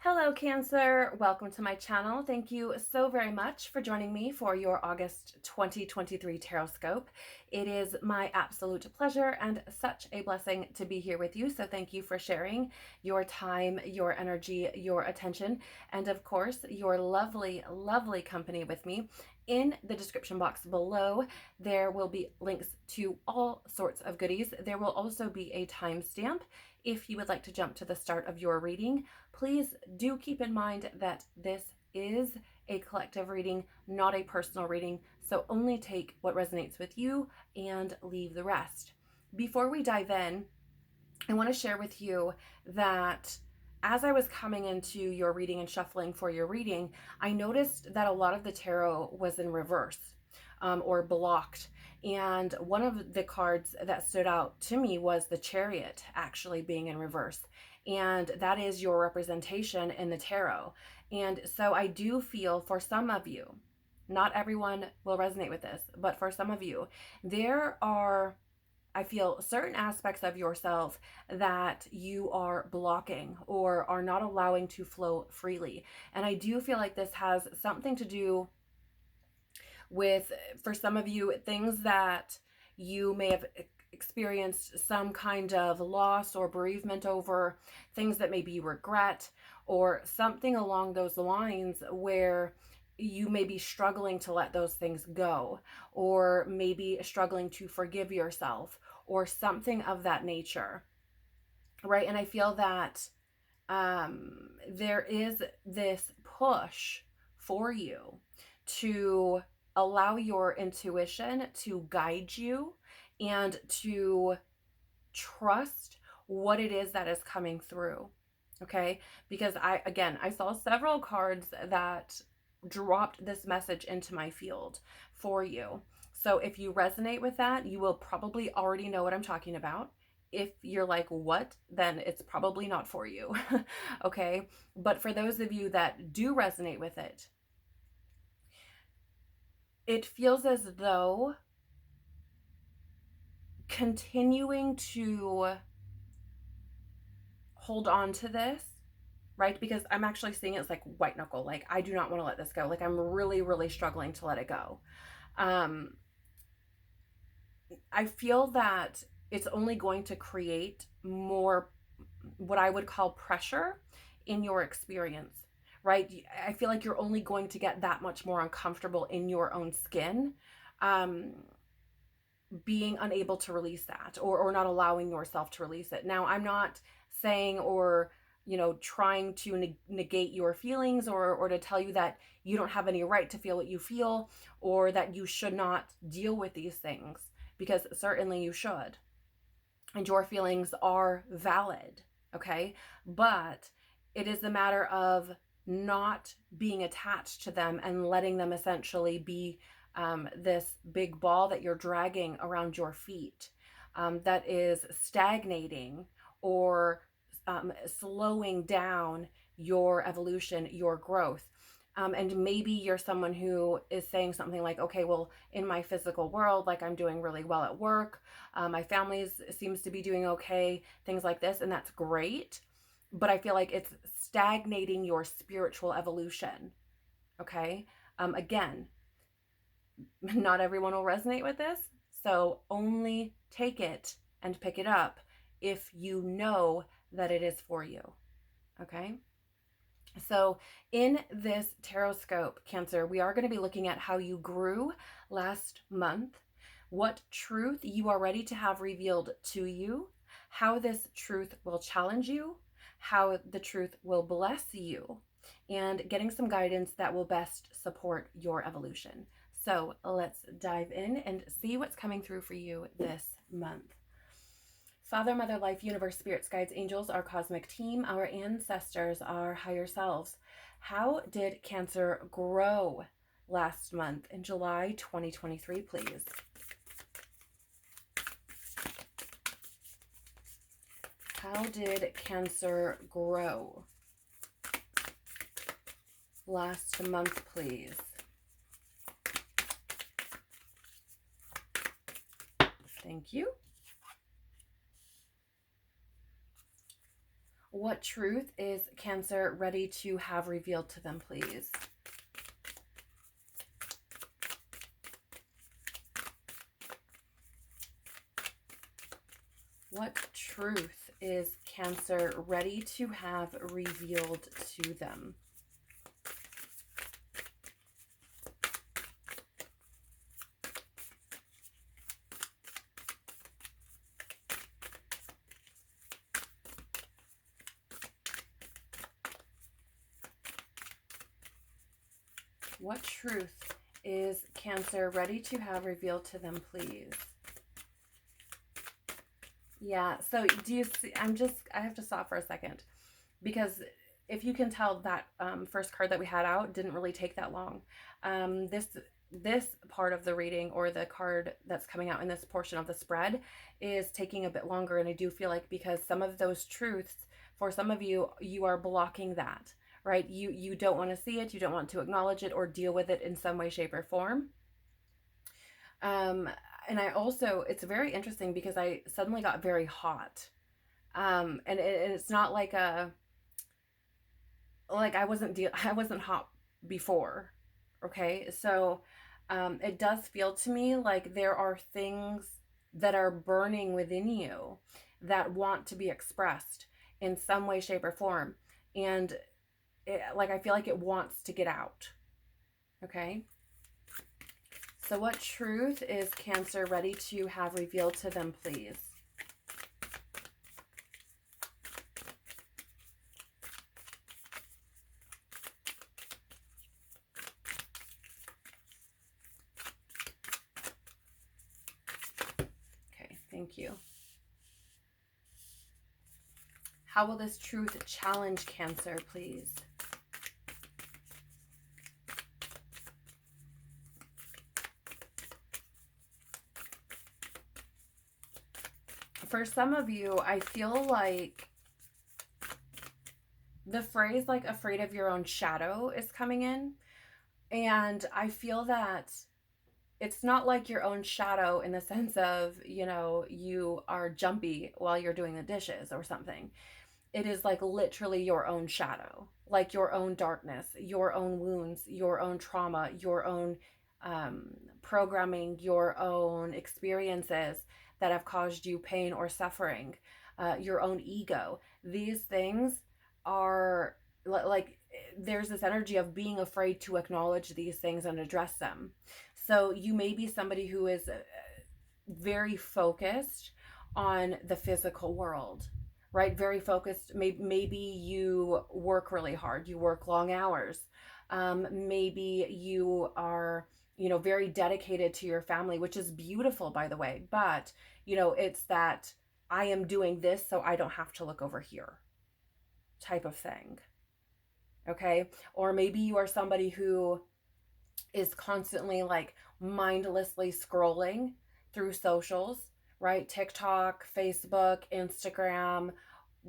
Hello, Cancer. Welcome to my channel. Thank you so very much for joining me for your August 2023 Tarotscope. It is my absolute pleasure and such a blessing to be here with you. So thank you for sharing your time, your energy, your attention, and of course, your lovely, lovely company with me. In the description box below, there will be links to all sorts of goodies. There will also be a timestamp if you would like to jump to the start of your reading. Please do keep in mind that this is a collective reading, not a personal reading, so only take what resonates with you and leave the rest. Before we dive in, I want to share with you that as I was coming into your reading and shuffling for your reading, I noticed that a lot of the tarot was in reverse or blocked. And one of the cards that stood out to me was the Chariot actually being in reverse. And that is your representation in the tarot. And so I do feel for some of you, not everyone will resonate with this, but for some of you, there are, I feel, certain aspects of yourself that you are blocking or are not allowing to flow freely. And I do feel like this has something to do with, for some of you, things that you may have experienced some kind of loss or bereavement over, things that maybe you regret, or something along those lines where you may be struggling to let those things go, or maybe struggling to forgive yourself, or something of that nature, right? And I feel that there is this push for you to allow your intuition to guide you and to trust what it is that is coming through. Okay, because I saw several cards that dropped this message into my field for you. So if you resonate with that, you will probably already know what I'm talking about. If you're like, what, then it's probably not for you. Okay, but for those of you that do resonate with it, it feels as though continuing to hold on to this, right? Because I'm actually seeing it as like white knuckle. Like, I do not want to let this go. Like, I'm really, really struggling to let it go. I feel that it's only going to create more what I would call pressure in your experience, right? I feel like you're only going to get that much more uncomfortable in your own skin, being unable to release that, or not allowing yourself to release it. Now, I'm not saying or trying to negate your feelings, or to tell you that you don't have any right to feel what you feel, or that you should not deal with these things, because certainly you should, and your feelings are valid, okay? But it is a matter of not being attached to them and letting them essentially be this big ball that you're dragging around your feet, that is stagnating or slowing down your evolution, your growth. And maybe you're someone who is saying something like, okay, well, in my physical world, like, I'm doing really well at work. My family seems to be doing okay, things like this. And that's great. But I feel like it's stagnating your spiritual evolution. Okay. Again, not everyone will resonate with this. So only take it and pick it up if you know that it is for you. Okay. So in this Tarotscope, Cancer, we are going to be looking at how you grew last month, what truth you are ready to have revealed to you, how this truth will challenge you, how the truth will bless you, and getting some guidance that will best support your evolution. So let's dive in and see what's coming through for you this month. Father, Mother, Life, Universe, Spirits, Guides, Angels, our cosmic team, our ancestors, our higher selves. How did Cancer grow last month in July 2023, please? How did Cancer grow last month, please? Thank you. What truth is Cancer ready to have revealed to them, please? What truth is Cancer ready to have revealed to them? What truth is Cancer ready to have revealed to them, please? Yeah, so do you see, I have to stop for a second, because if you can tell, that first card that we had out didn't really take that long. This part of the reading, or the card that's coming out in this portion of the spread, is taking a bit longer, and I do feel like because some of those truths, for some of you, you are blocking that, right? You don't want to see it, you don't want to acknowledge it or deal with it in some way, shape, or form. And I also, it's very interesting because I suddenly got very hot. And it's not like I I wasn't hot before. Okay. So, it does feel to me like there are things that are burning within you that want to be expressed in some way, shape, or form. And I feel like it wants to get out. Okay. So what truth is Cancer ready to have revealed to them, please? Okay, thank you. How will this truth challenge Cancer, please? For some of you, I feel like the phrase like afraid of your own shadow is coming in. And I feel that it's not like your own shadow in the sense of, you are jumpy while you're doing the dishes or something. It is like literally your own shadow, like your own darkness, your own wounds, your own trauma, your own programming, your own experiences that have caused you pain or suffering, your own ego. These things are like, there's this energy of being afraid to acknowledge these things and address them. So you may be somebody who is very focused on the physical world, right? Very focused. Maybe you work really hard, you work long hours. Maybe you are, very dedicated to your family, which is beautiful, by the way. But, it's that I am doing this so I don't have to look over here type of thing. Okay. Or maybe you are somebody who is constantly like mindlessly scrolling through socials, right? TikTok, Facebook, Instagram,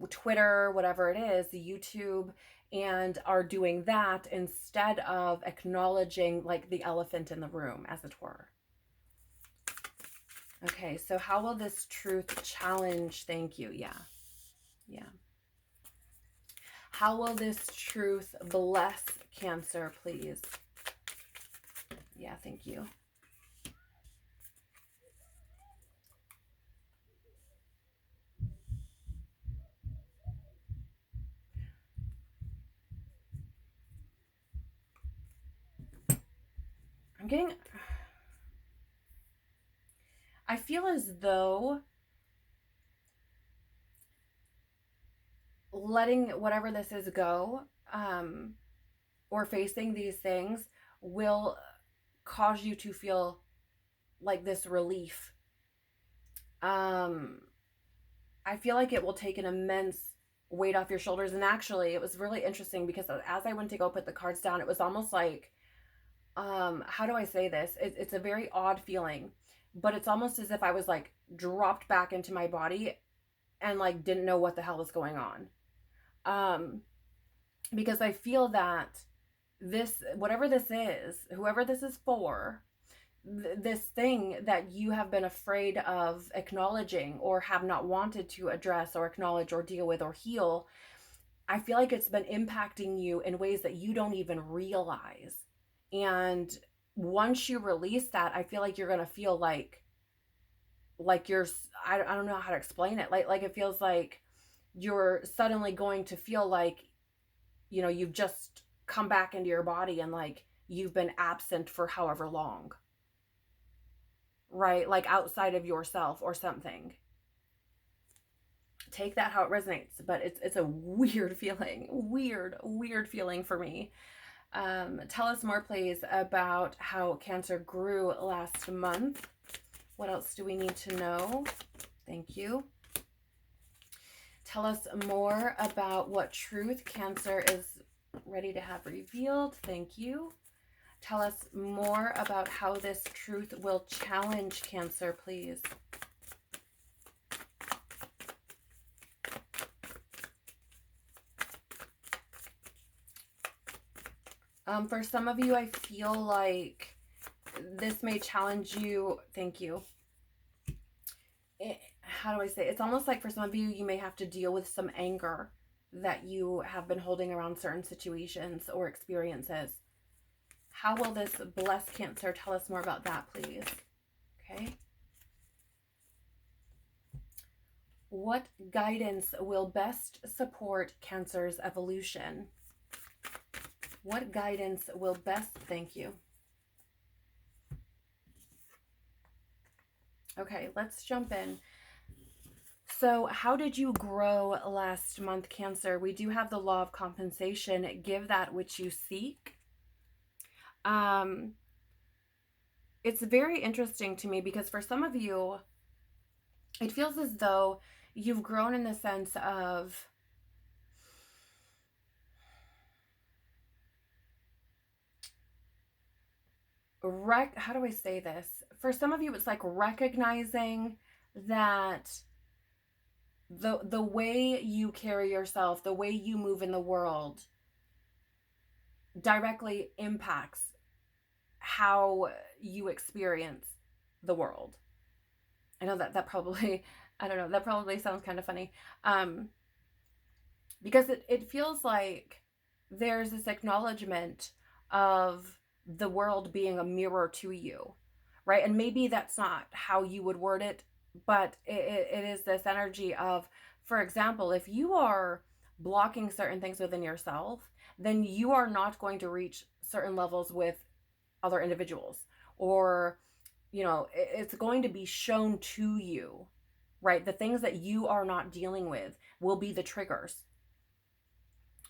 Twitter, whatever it is, YouTube, and are doing that instead of acknowledging like the elephant in the room, as it were. Okay, so how will this truth challenge? Thank you. Yeah. Yeah. How will this truth bless Cancer, please? Yeah, thank you. I'm getting, I feel as though letting whatever this is go, or facing these things, will cause you to feel like this relief. I feel like it will take an immense weight off your shoulders. And actually, it was really interesting because as I went to go put the cards down, it was almost like, how do I say this? It's a very odd feeling, but it's almost as if I was like dropped back into my body and like didn't know what the hell was going on. Because I feel that this, whatever this is, whoever this is for, this thing that you have been afraid of acknowledging or have not wanted to address or acknowledge or deal with or heal, I feel like it's been impacting you in ways that you don't even realize. And once you release that, I feel like you're going to feel like you're, I don't know how to explain it. Like it feels like you're suddenly going to feel like, you know, you've just come back into your body and like you've been absent for however long, right? Like outside of yourself or something. Take that how it resonates, but it's a weird feeling, weird feeling for me. Tell us more, please, about how Cancer grew last month. What else do we need to know? Thank you. Tell us more about what truth Cancer is ready to have revealed. Thank you. Tell us more about how this truth will challenge Cancer, please. For some of you, I feel like this may challenge you. Thank you. How do I say? It's almost like for some of you, you may have to deal with some anger that you have been holding around certain situations or experiences. How will this bless Cancer? Tell us more about that, please. Okay. What guidance will best support Cancer's evolution? What guidance will best, thank you. Okay, let's jump in. So how did you grow last month, Cancer? We do have the law of compensation. Give that which you seek. It's very interesting to me because for some of you, it feels as though you've grown in the sense of how do I say this? For some of you, it's like recognizing that the way you carry yourself, the way you move in the world directly impacts how you experience the world. I know that probably, I don't know, that probably sounds kind of funny. Because it feels like there's this acknowledgement of the world being a mirror to you, right? And maybe that's not how you would word it, but it is this energy of, for example, if you are blocking certain things within yourself, then you are not going to reach certain levels with other individuals, or, you know, it's going to be shown to you, right? The things that you are not dealing with will be the triggers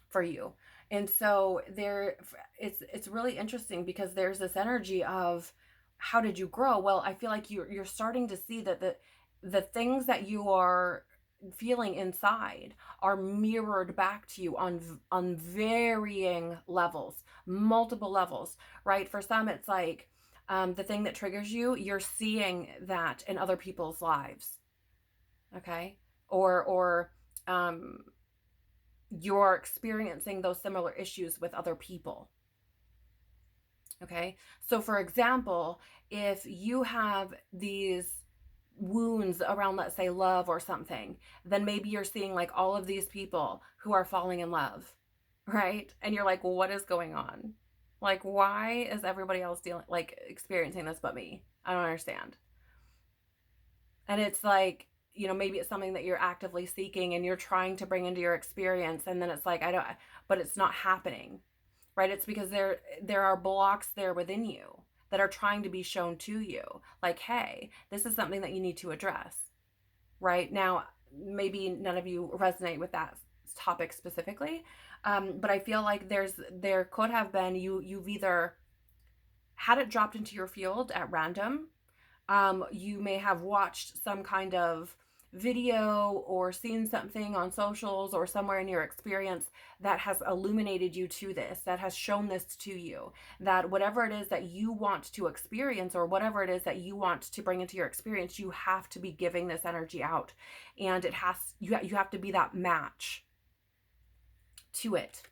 for you. And so it's really interesting because there's this energy of how did you grow? Well, I feel like you're starting to see that the things that you are feeling inside are mirrored back to you on varying levels, multiple levels, right? For some, it's like the thing that triggers you, you're seeing that in other people's lives, okay? Or you're experiencing those similar issues with other people. Okay. So for example, if you have these wounds around, let's say, love or something, then maybe you're seeing like all of these people who are falling in love, right? And you're like, well, what is going on? Like, why is everybody else experiencing this but me? I don't understand. And it's like, you know, maybe it's something that you're actively seeking and you're trying to bring into your experience, and then it's like, but it's not happening, right? It's because there are blocks there within you that are trying to be shown to you, like, hey, this is something that you need to address. Right now, maybe none of you resonate with that topic specifically, but I feel like there could have been, you've either had it dropped into your field at random. You may have watched some kind of video or seen something on socials or somewhere in your experience that has illuminated you to this, that has shown this to you, that whatever it is that you want to experience or whatever it is that you want to bring into your experience, you have to be giving this energy out, and you have to be that match to it,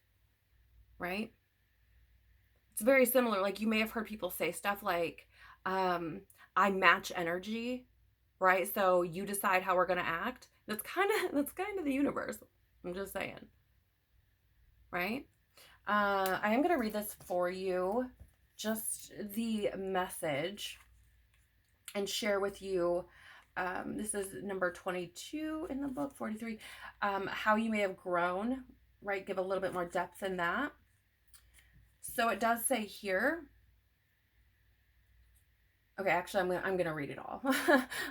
right? It's very similar. Like, you may have heard people say stuff like, I match energy, right? So you decide how we're going to act. That's kind of the universe. I'm just saying. right? I am going to read this for you, just the message, and share with you. This is number 22 in the book, 43. How you may have grown, right? Give a little bit more depth in that. So it does say here. Okay, actually, I'm gonna read it all.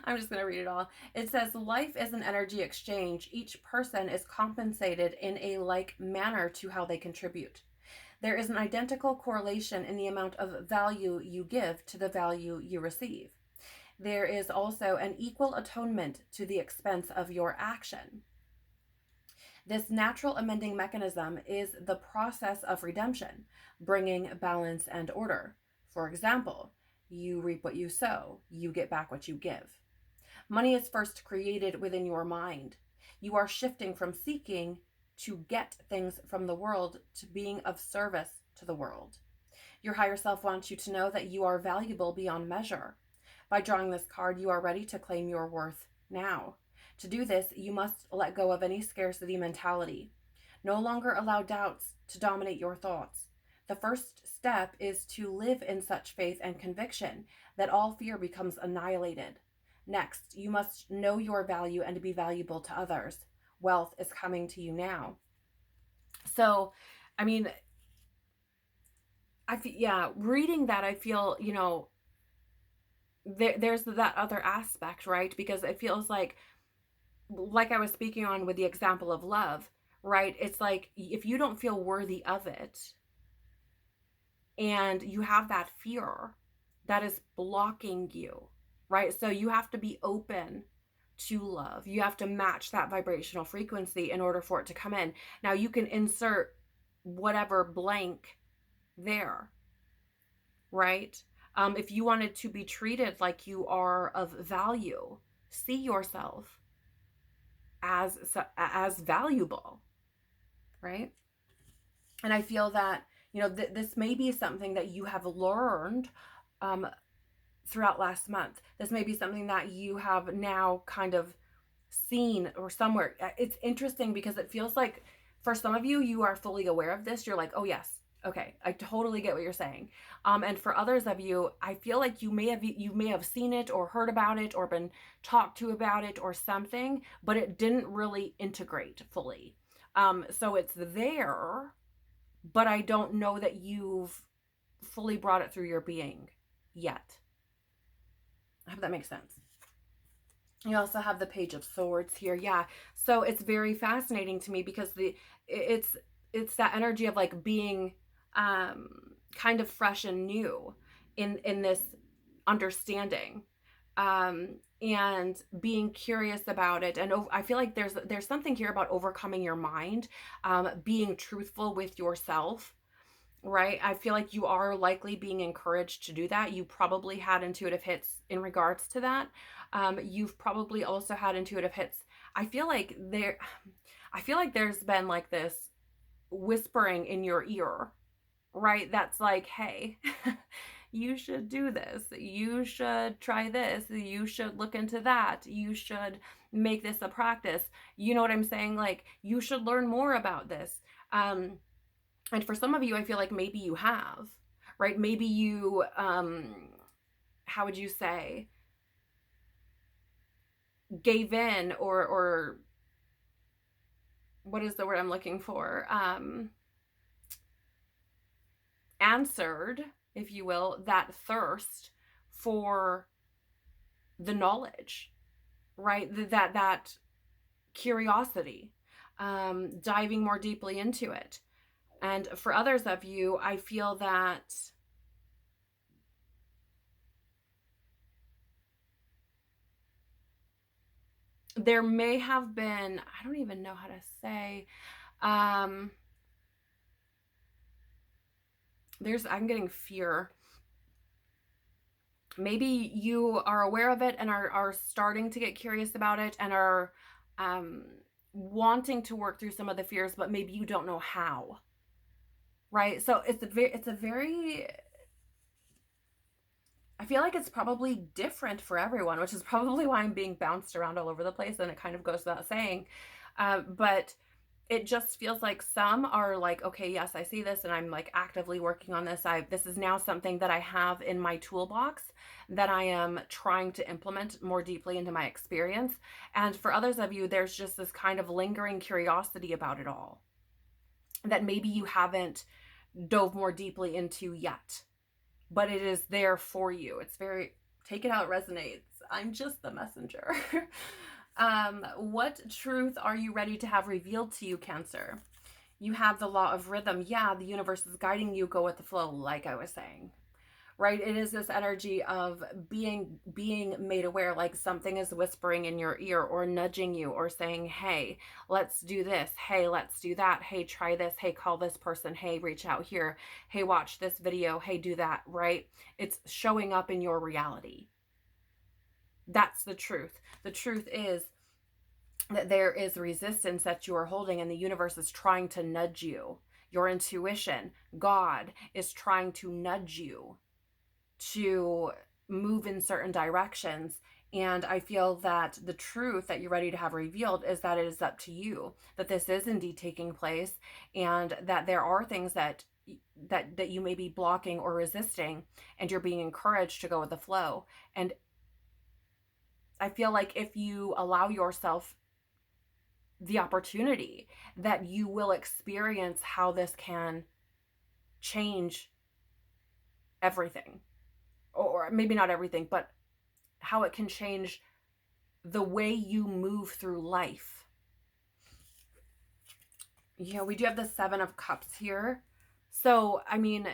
I'm just gonna read it all. It says, life is an energy exchange. Each person is compensated in a like manner to how they contribute. There is an identical correlation in the amount of value you give to the value you receive. There is also an equal atonement to the expense of your action. This natural amending mechanism is the process of redemption, bringing balance and order. For example, you reap what you sow, you get back what you give. Money is first created within your mind. You are shifting from seeking to get things from the world to being of service to the world. Your higher self wants you to know that you are valuable beyond measure. By drawing this card, you are ready to claim your worth now. To do this, you must let go of any scarcity mentality. No longer allow doubts to dominate your thoughts. The first step is to live in such faith and conviction that all fear becomes annihilated. Next, you must know your value and be valuable to others. Wealth is coming to you now. So, I mean, reading that, I feel, there's that other aspect, right? Because it feels like I was speaking on with the example of love, right? It's like if you don't feel worthy of it and you have that fear that is blocking you, right? So you have to be open to love. You have to match that vibrational frequency in order for it to come in. Now you can insert whatever blank there, right? If you wanted to be treated like you are of value, see yourself as valuable, right? And I feel that this may be something that you have learned throughout last month. This may be something that you have now kind of seen or somewhere. It's interesting because it feels like for some of you, you are fully aware of this. You're like, oh yes, okay, I totally get what you're saying. And for others of you, I feel like you may have seen it or heard about it or been talked to about it or something, but it didn't really integrate fully. So it's there, but I don't know that you've fully brought it through your being yet. I hope that makes sense. You also have the Page of Swords here. Yeah. So it's very fascinating to me because it's that energy of like being kind of fresh and new in this understanding, and being curious about it. And I feel like there's something here about overcoming your mind, being truthful with yourself, right? I feel like you are likely being encouraged to do that. You probably had intuitive hits in regards to that. You've probably also had intuitive hits. I feel like there's been like this whispering in your ear, right? That's like, hey, you should do this. You should try this. You should look into that. You should make this a practice. You know what I'm saying? Like, you should learn more about this. And for some of you, I feel like maybe you have, right? Maybe you, how would you say, gave in or what is the word I'm looking for? Answered, if you will, that thirst for the knowledge, right? That curiosity, diving more deeply into it. And for others of you, I feel that there may have been, I don't even know how to say, I'm getting fear. Maybe you are aware of it and are starting to get curious about it and are wanting to work through some of the fears, but maybe you don't know how. Right? So it's a very, I feel like it's probably different for everyone, which is probably why I'm being bounced around all over the place, and it kind of goes without saying. But it just feels like some are like, okay, yes, I see this and I'm like actively working on this. This is now something that I have in my toolbox that I am trying to implement more deeply into my experience. And for others of you, there's just this kind of lingering curiosity about it all that maybe you haven't dove more deeply into yet, but it is there for you. It's very, take it how it resonates. I'm just the messenger. What truth are you ready to have revealed to you, Cancer? You have the law of rhythm. Yeah, the universe is guiding you. Go with the flow, like I was saying. Right? It is this energy of being made aware, like something is whispering in your ear or nudging you or saying, hey, let's do this. Hey, let's do that. Hey, try this. Hey, call this person. Hey, reach out here. Hey, watch this video. Hey, do that. Right? It's showing up in your reality. That's the truth. The truth is that there is resistance that you are holding, and the universe is trying to nudge you. Your intuition, God, is trying to nudge you to move in certain directions. And I feel that the truth that you're ready to have revealed is that it is up to you, that this is indeed taking place, and that there are things that you may be blocking or resisting, and you're being encouraged to go with the flow. And I feel like if you allow yourself the opportunity, that you will experience how this can change everything, or maybe not everything, but how it can change the way you move through life. You know, we do have the Seven of Cups here. So, I mean,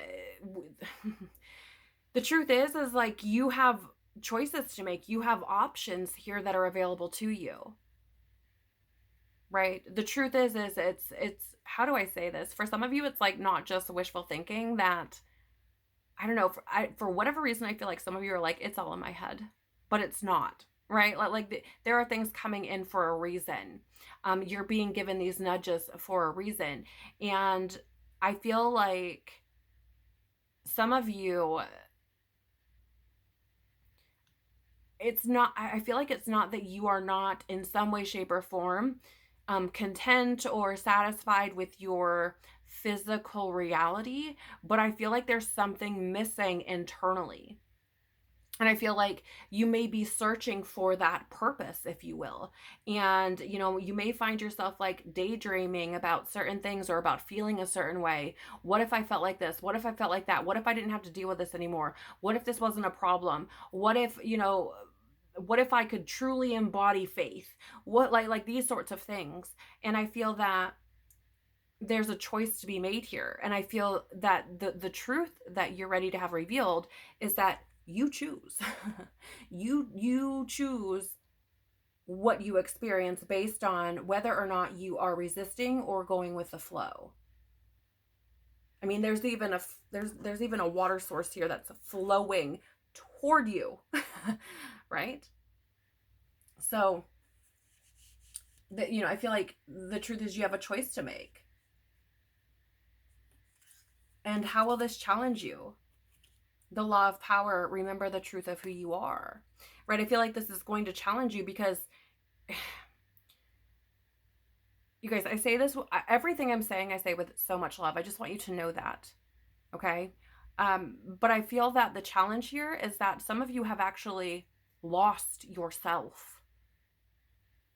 the truth is like you have choices to make. You have options here that are available to you. Right? The truth is it's how do I say this? For some of you, it's like not just wishful thinking that, I don't know, for whatever reason, I feel like some of you are like, it's all in my head, but it's not, right? There are things coming in for a reason. You're being given these nudges for a reason. And I feel like some of you, I feel like it's not that you are not in some way, shape, or form content or satisfied with your physical reality, but I feel like there's something missing internally. And I feel like you may be searching for that purpose, if you will. And, you know, you may find yourself like daydreaming about certain things or about feeling a certain way. What if I felt like this? What if I felt like that? What if I didn't have to deal with this anymore? What if this wasn't a problem? What if, you know, what if I could truly embody faith? What, like these sorts of things. And I feel that there's a choice to be made here. And I feel that the truth that you're ready to have revealed is that you choose. You choose what you experience based on whether or not you are resisting or going with the flow. I mean, there's even a water source here that's flowing toward you. Right? So, you know, I feel like the truth is you have a choice to make. And how will this challenge you? The law of power, remember the truth of who you are. Right? I feel like this is going to challenge you because you guys, I say this, everything I'm saying, I say with so much love. I just want you to know that. Okay? But I feel that the challenge here is that some of you have actually lost yourself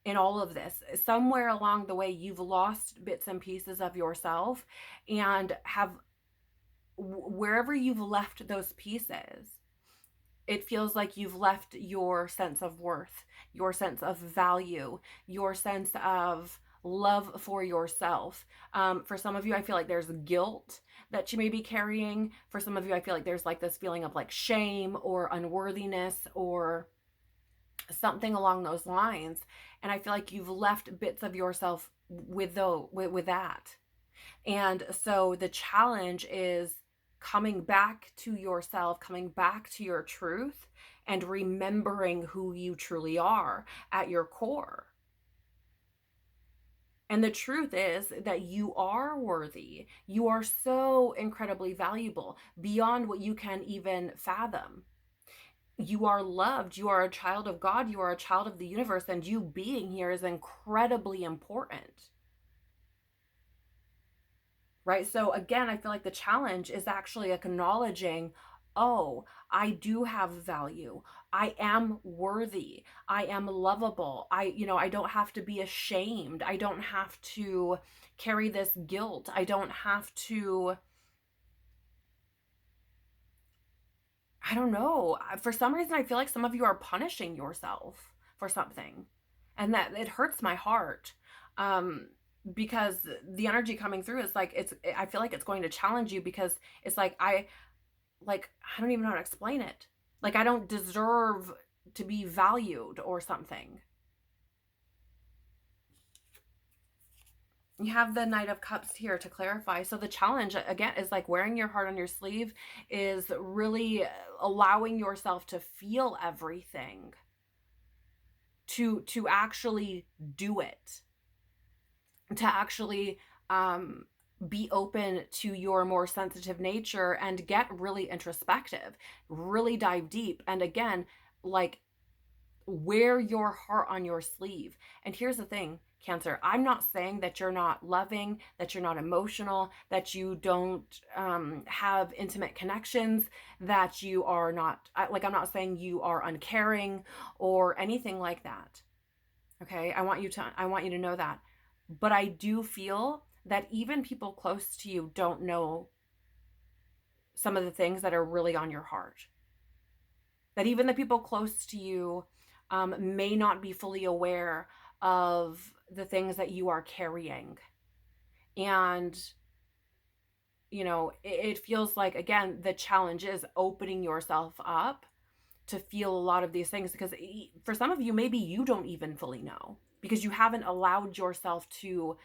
in all of this. Somewhere along the way, you've lost bits and pieces of yourself, and have, wherever you've left those pieces, it feels like you've left your sense of worth, your sense of value, your sense of love for yourself. For some of you, I feel like there's guilt that you may be carrying. For some of you, I feel like there's like this feeling of like shame or unworthiness or something along those lines. And I feel like you've left bits of yourself with that. And so the challenge is coming back to yourself, coming back to your truth, and remembering who you truly are at your core. And the truth is that you are worthy. You are so incredibly valuable beyond what you can even fathom. You are loved. You are a child of God. You are a child of the universe. And you being here is incredibly important. right? So again, I feel like the challenge is actually acknowledging, oh, I do have value. I am worthy. I am lovable. I don't have to be ashamed. I don't have to carry this guilt. I don't have to, I don't know. For some reason, I feel like some of you are punishing yourself for something, and that it hurts my heart. Um, because the energy coming through is like, I feel like it's going to challenge you, because it's like, I don't even know how to explain it. Like, I don't deserve to be valued or something. You have the Knight of Cups here to clarify. So the challenge, again, is like wearing your heart on your sleeve is really allowing yourself to feel everything, to actually do it, to actually be open to your more sensitive nature and get really introspective, really dive deep. And again, like, wear your heart on your sleeve. And here's the thing, Cancer, I'm not saying that you're not loving, that you're not emotional, that you don't have intimate connections, that you are not, like, I'm not saying you are uncaring or anything like that. Okay, I want you to know that. But I do feel that even people close to you don't know some of the things that are really on your heart. That even the people close to you may not be fully aware of the things that you are carrying. And, it feels like, again, the challenge is opening yourself up to feel a lot of these things, because for some of you, maybe you don't even fully know, because you haven't allowed yourself to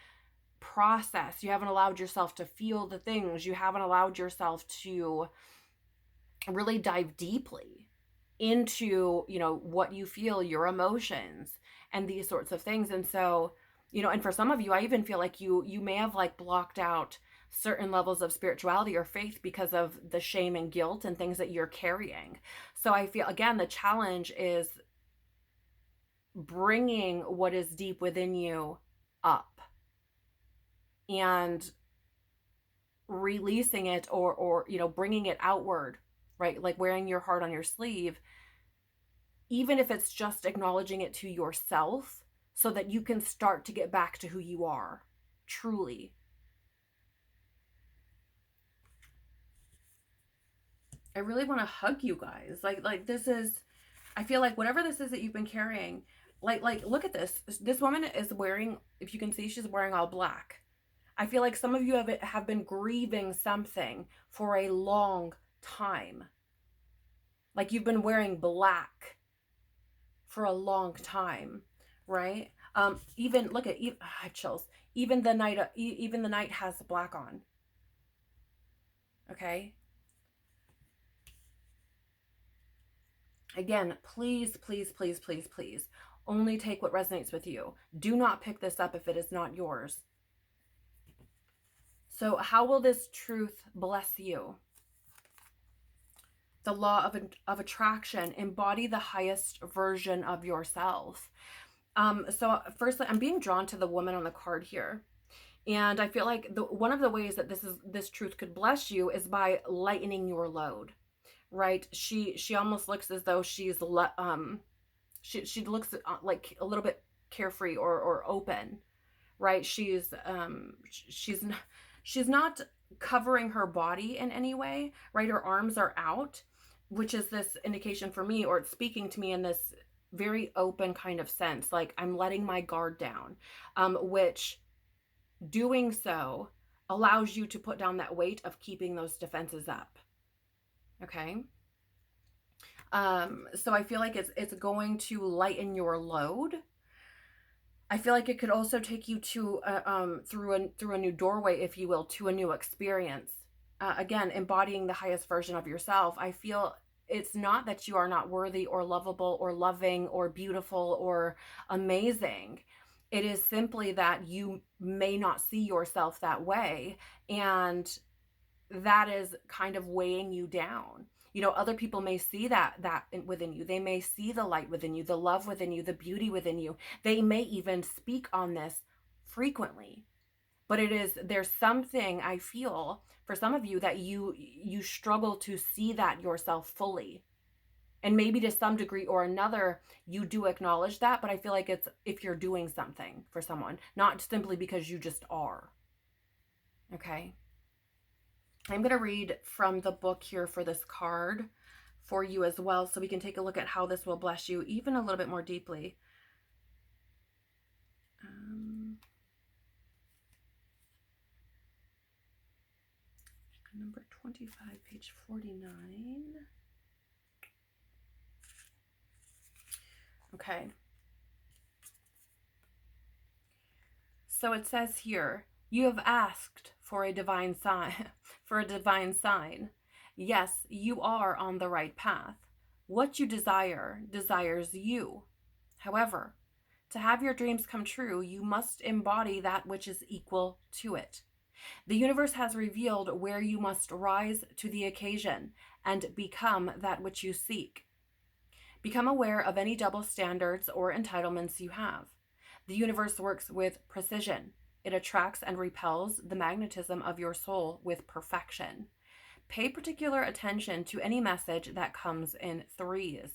process. You haven't allowed yourself to feel the things. You haven't allowed yourself to really dive deeply into, what you feel, your emotions, and these sorts of things. And so, and for some of you, I even feel like you may have like blocked out certain levels of spirituality or faith because of the shame and guilt and things that you're carrying. So I feel, again, the challenge is bringing what is deep within you up and releasing it, or bringing it outward, right? Like wearing your heart on your sleeve, even if it's just acknowledging it to yourself, so that you can start to get back to who you are truly. I really want to hug you guys. Like this is, I feel like whatever this is that you've been carrying, like look at this. This woman is wearing, if you can see, she's wearing all black. I feel like some of you have been grieving something for a long time. Like you've been wearing black for a long time, right? Even look at, I have chills. Even the night has black on. Okay. Again, please, please, please, please, please, only take what resonates with you. Do not pick this up if it is not yours. So how will this truth bless you? The law of attraction. Embody the highest version of yourself. So firstly, I'm being drawn to the woman on the card here. And I feel like one of the ways that this truth could bless you is by lightening your load, right? She almost looks as though she looks like a little bit carefree or open, right? She's not covering her body in any way, right? Her arms are out, which is this indication for me, or it's speaking to me in this very open kind of sense, like I'm letting my guard down, which doing so allows you to put down that weight of keeping those defenses up. Okay. So I feel like it's going to lighten your load. I feel like it could also take you to through a new doorway, if you will, to a new experience. Again, embodying the highest version of yourself. I feel it's not that you are not worthy or lovable or loving or beautiful or amazing. It is simply that you may not see yourself that way, and that is kind of weighing you down. Other people may see that within you. They may see the light within you, the love within you, the beauty within you. They may even speak on this frequently, But there's something I feel for some of you that you struggle to see that yourself fully. And maybe to some degree or another, you do acknowledge that, but I feel like it's if you're doing something for someone, not simply because you just are. Okay. I'm going to read from the book here for this card for you as well, so we can take a look at how this will bless you even a little bit more deeply. Number 25, page 49. Okay. So it says here, you have asked for a divine sign, for a divine sign. Yes, you are on the right path. What you desire desires you. However, to have your dreams come true, you must embody that which is equal to it. The universe has revealed where you must rise to the occasion and become that which you seek. Become aware of any double standards or entitlements you have. The universe works with precision. It attracts and repels the magnetism of your soul with perfection. Pay particular attention to any message that comes in threes.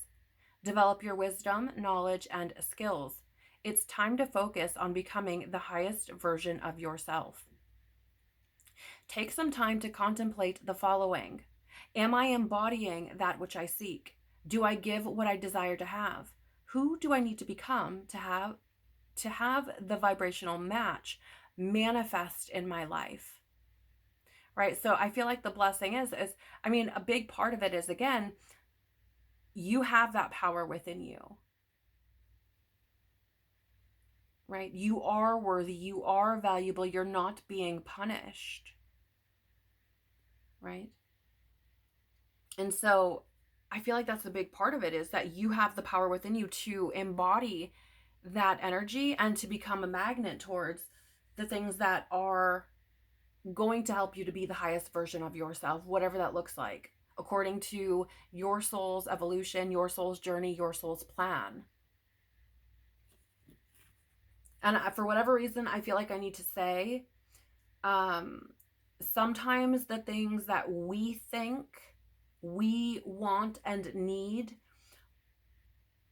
Develop your wisdom, knowledge, and skills. It's time to focus on becoming the highest version of yourself. Take some time to contemplate the following. Am I embodying that which I seek? Do I give what I desire to have? Who do I need to become to have the vibrational match manifest in my life? Right? So I feel like the blessing is a big part of it is, again, you have that power within you. Right? You are worthy. You are valuable. You're not being punished. Right? And so I feel like that's a big part of it, is that you have the power within you to embody that energy and to become a magnet towards the things that are going to help you to be the highest version of yourself, whatever that looks like, according to your soul's evolution, your soul's journey, your soul's plan. And for whatever reason, I feel like I need to say, sometimes the things that we think we want and need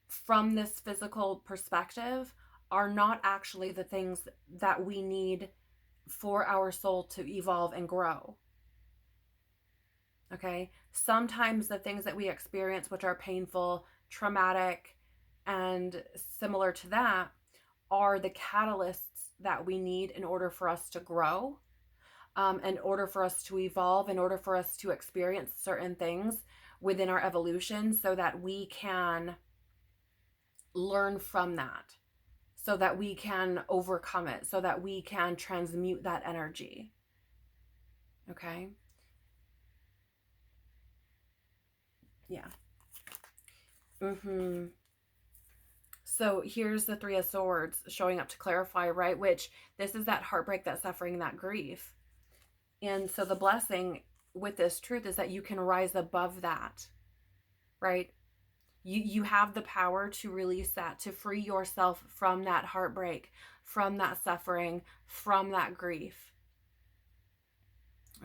from this physical perspective are not actually the things that we need for our soul to evolve and grow. Okay? Sometimes the things that we experience, which are painful, traumatic, and similar to that, are the catalysts that we need in order for us to grow, in order for us to evolve, in order for us to experience certain things within our evolution, so that we can learn from that, so that we can overcome it, so that we can transmute that energy. Okay? Yeah. So here's the Three of Swords showing up to clarify, right? Which this is that heartbreak, that suffering, that grief. And so the blessing with this truth is that you can rise above that, right? You have the power to release that, to free yourself from that heartbreak, from that suffering, from that grief.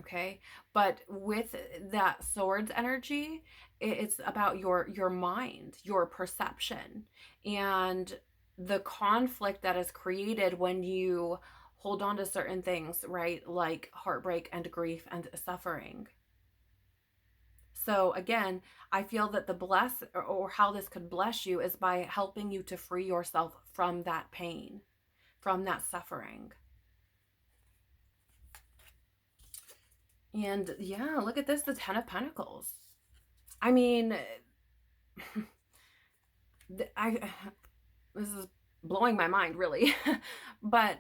Okay? But with that swords energy, it's about your mind, your perception, and the conflict that is created when you hold on to certain things, right? Like heartbreak and grief and suffering. So again, I feel that the bless, or how this could bless you, is by helping you to free yourself from that pain, from that suffering. And yeah, look at this, the Ten of Pentacles. I mean, this is blowing my mind, really. But,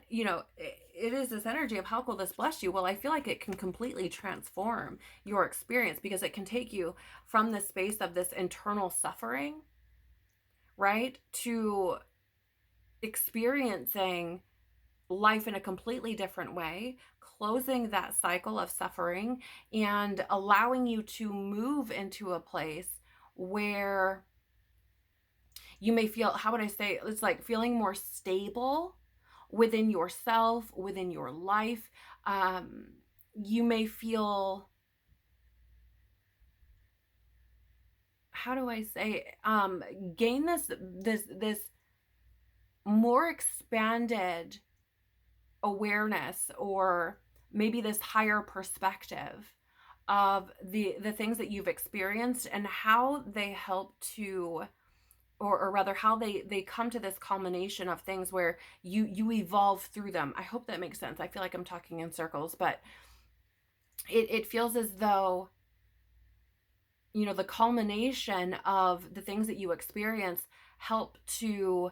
it is this energy of how could this bless you? Well, I feel like it can completely transform your experience, because it can take you from the space of this internal suffering, right, to experiencing life in a completely different way, closing that cycle of suffering, and allowing you to move into a place where you may feel, how would I say, it's like feeling more stable, within yourself, within your life. You may feel, how do I say, gain this more expanded awareness, or maybe this higher perspective of the things that you've experienced and how they help to, or rather how they come to this culmination of things where you evolve through them. I hope that makes sense. I feel like I'm talking in circles, but it feels as though, you know, the culmination of the things that you experience help to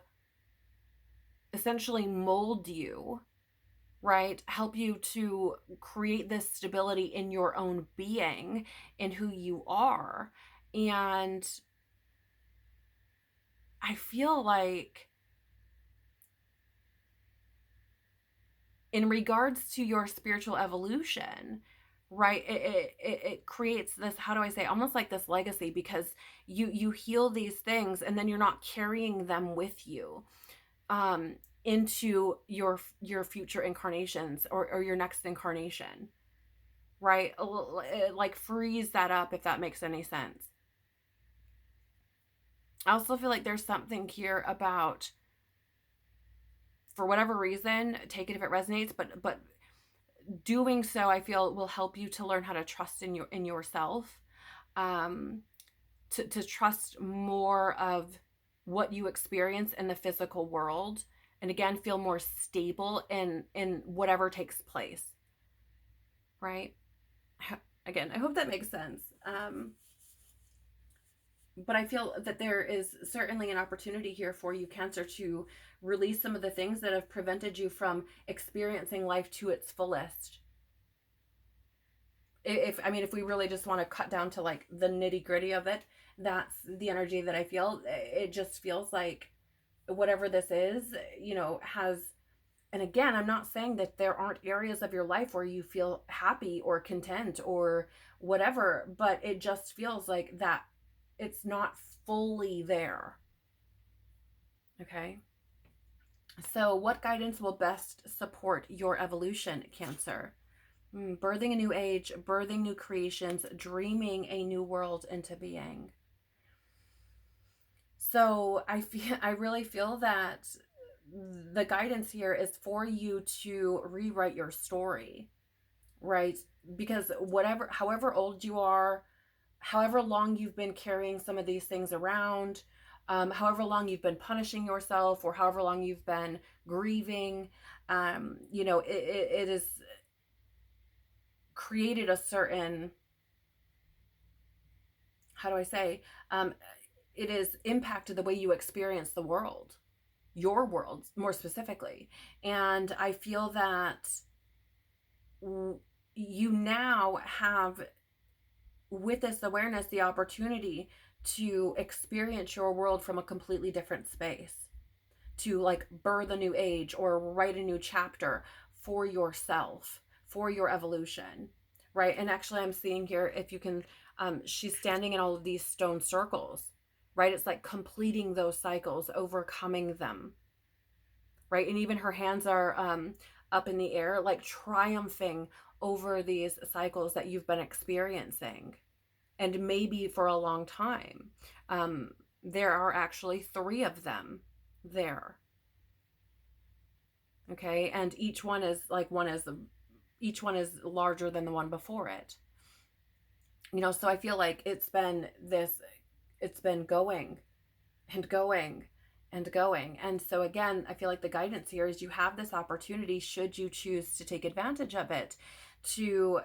essentially mold you, right? Help you to create this stability in your own being, in who you are. And I feel like, in regards to your spiritual evolution, right, it creates this, how do I say, almost like this legacy, because you heal these things and then you're not carrying them with you into your future incarnations, or your next incarnation, right? It like frees that up, if that makes any sense. I also feel like there's something here about, for whatever reason, take it if it resonates, but doing so, I feel, will help you to learn how to trust in yourself, to trust more of what you experience in the physical world, and again, feel more stable in whatever takes place, right? Again, I hope that makes sense. But I feel that there is certainly an opportunity here for you, Cancer, to release some of the things that have prevented you from experiencing life to its fullest. If we really just want to cut down to like the nitty gritty of it, that's the energy that I feel. It just feels like whatever this is, you know, has, and again, I'm not saying that there aren't areas of your life where you feel happy or content or whatever, but it just feels like that it's not fully there. Okay. So what guidance will best support your evolution, Cancer? Birthing a new age, birthing new creations, dreaming a new world into being. So I really feel that the guidance here is for you to rewrite your story, right? Because however old you are, however long you've been carrying some of these things around, however long you've been punishing yourself, or however long you've been grieving, you know, it has created a certain, how do I say, it has impacted the way you experience the world, your world more specifically. And I feel that you now have, with this awareness, the opportunity to experience your world from a completely different space, to like birth a new age or write a new chapter for yourself, for your evolution, right? And actually, I'm seeing here, if you can, she's standing in all of these stone circles, right? It's like completing those cycles, overcoming them, right? And even her hands are up in the air, like triumphing over these cycles that you've been experiencing, and maybe for a long time. There are actually 3 of them there. Okay, and each one is larger than the one before it. You know, so I feel like it's been going and going and going. And so again, I feel like the guidance here is you have this opportunity, should you choose to take advantage of it, to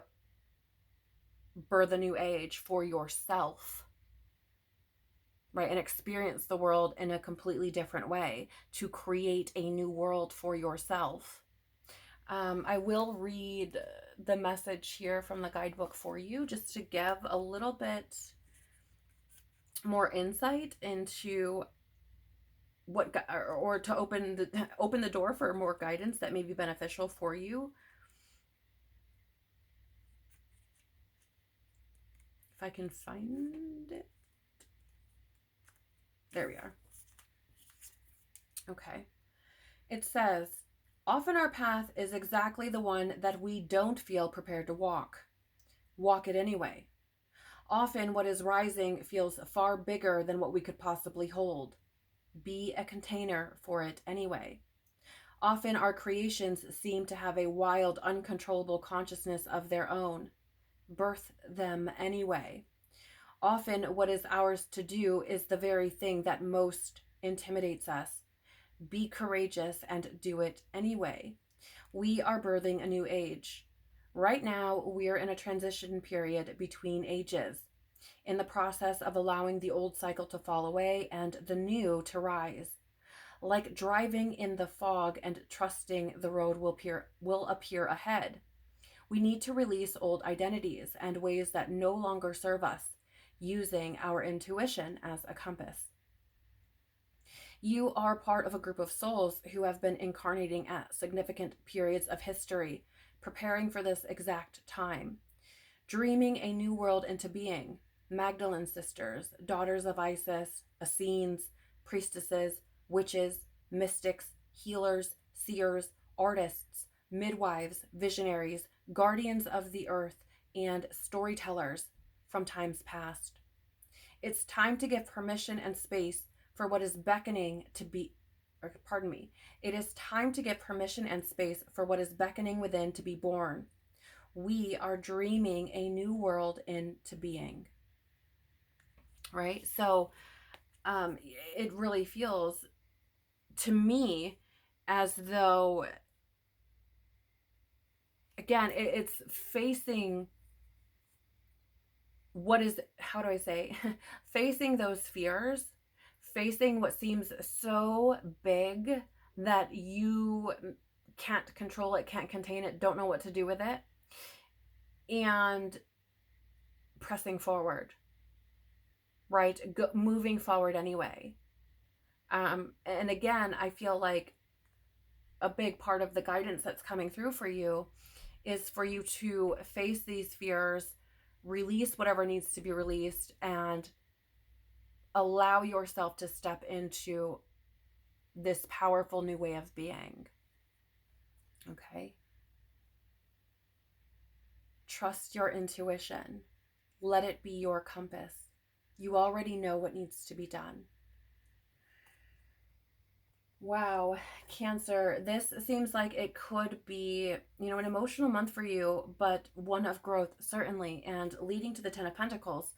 birth a new age for yourself, right? And experience the world in a completely different way, to create a new world for yourself. I will read the message here from the guidebook for you, just to give a little bit more insight into what, or to open the door for more guidance that may be beneficial for you. If I can find it. There we are. Okay. It says, Often our path is exactly the one that we don't feel prepared to walk. Walk it anyway. Often what is rising feels far bigger than what we could possibly hold. Be a container for it anyway. Often our creations seem to have a wild, uncontrollable consciousness of their own. Birth them anyway. Often what is ours to do is the very thing that most intimidates us. Be courageous and do it anyway. We are birthing a new age. Right now, we're in a transition period between ages, in the process of allowing the old cycle to fall away and the new to rise. Like driving in the fog and trusting the road will appear ahead. We need to release old identities and ways that no longer serve us, using our intuition as a compass. You are part of a group of souls who have been incarnating at significant periods of history, preparing for this exact time, dreaming a new world into being. Magdalene sisters, daughters of Isis, Essenes, priestesses, witches, mystics, healers, seers, artists, midwives, visionaries, guardians of the earth, and storytellers from times past. It's time to give permission and space for what is beckoning to be, it is time to give permission and space for what is beckoning within to be born. We are dreaming a new world into being, right? So it really feels to me as though, again, it's facing what is, how do I say, facing those fears, facing what seems so big that you can't control it, can't contain it, don't know what to do with it, and pressing forward, right? Moving forward anyway. And again, I feel like a big part of the guidance that's coming through for you is for you to face these fears, release whatever needs to be released, and allow yourself to step into this powerful new way of being. Okay? Trust your intuition. Let it be your compass. You already know what needs to be done. Wow, Cancer, this seems like it could be, an emotional month for you, but one of growth, certainly, and leading to the Ten of Pentacles.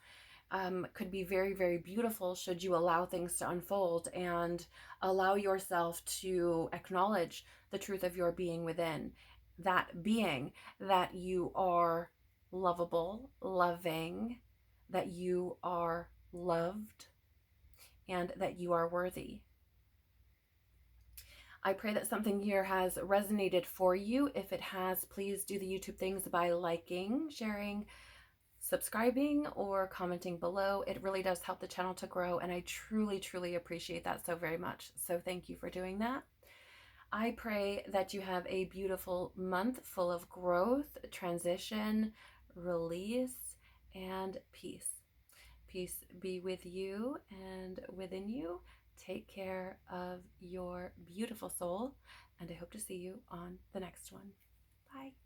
Could be very, very beautiful should you allow things to unfold and allow yourself to acknowledge the truth of your being within. That being that you are lovable, loving, that you are loved, and that you are worthy. I pray that something here has resonated for you. If it has, please do the YouTube things by liking, sharing, subscribing, or commenting below. It really does help the channel to grow, and I truly, truly appreciate that so very much. So thank you for doing that. I pray that you have a beautiful month full of growth, transition, release, and peace. Peace be with you and within you. Take care of your beautiful soul, and I hope to see you on the next one. Bye.